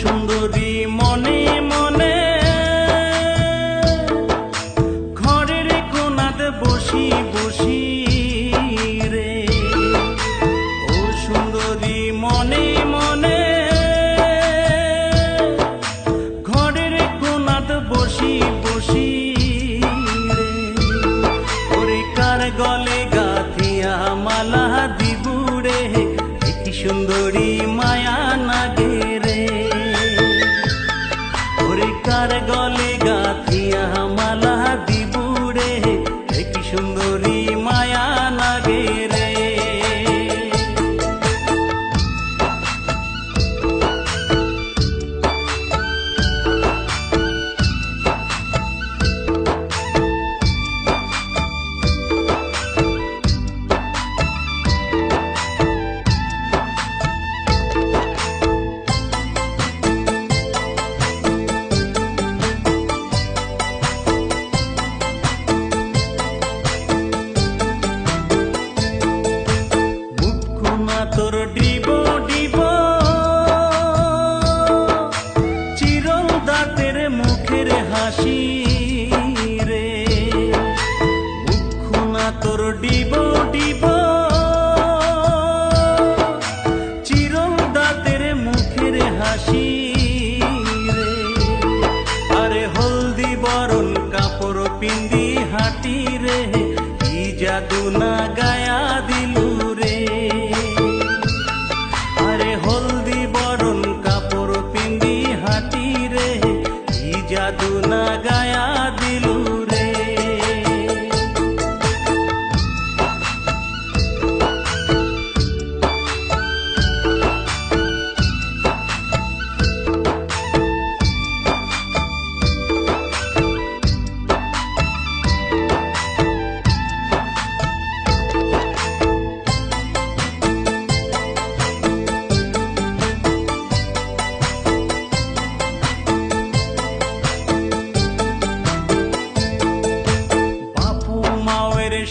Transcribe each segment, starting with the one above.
সুন্দরী মনে মনে ঘরের কোনাতে বসি বসি রে, ও সুন্দরী মনে মনে ঘরের কোনাতে বসি বসি রে, ওরে কার গলে গাথিয়া মালা দিবুরে, কি সুন্দরী মায়া নাগে রে, কার গলে গাথিয়া মালা দিবুরে, কি সুন্দরী মায়া লাগে রে। তোর ডিব ডিব চিরল দাঁতের মুখের হাসি রে, মুখনা তোর ডিব ডিব চিরল দাঁতের মুখের হাসি রে, আরে হলদি বরণ কাপড় পিন্দি হাঁটি রে, কি জাদু না গায়া দিলু রে, হলদি বরণ কাপড় পিন্দি হাঁটি রে, কি জাদু না গায়া দিলু রে।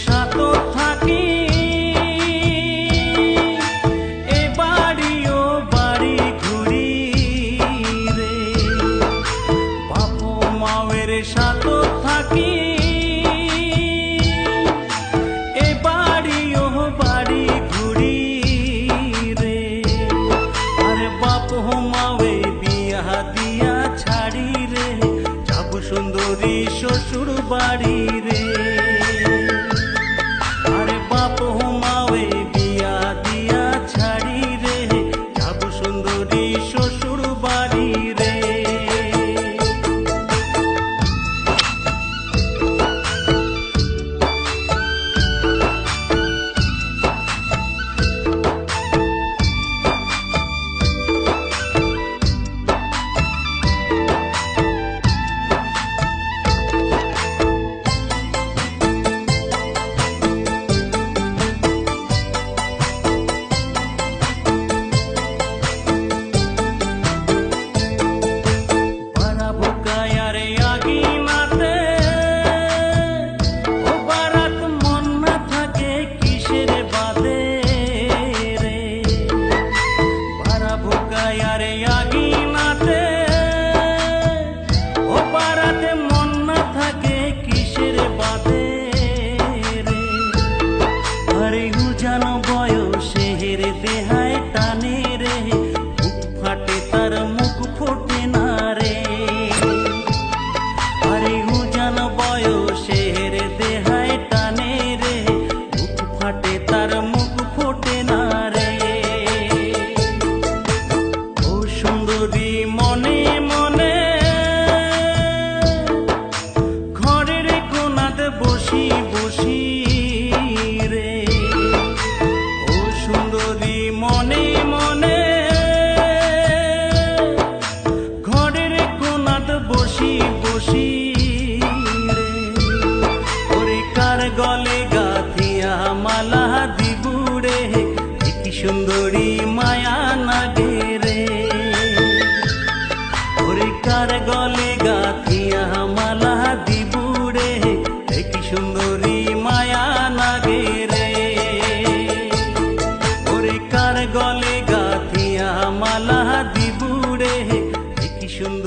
সাথে থাকি এ বাড়ি ও বাড়ি ঘুরি রে, বাপু মায়ের সাথে থাকি এ বাড়ি ও বাড়ি ঘুরি রে, আরে বাপু মায়ে বিয়া দিয়া ছাড়ি রে, যাব সুন্দরী শ্বশুর বাড়ি রে, বাপু মাওয়ে বিয়া দিয়া ছাড়ি রে, যাব সুন্দরী শ্বশুর বাড়ি রে। সুন্দর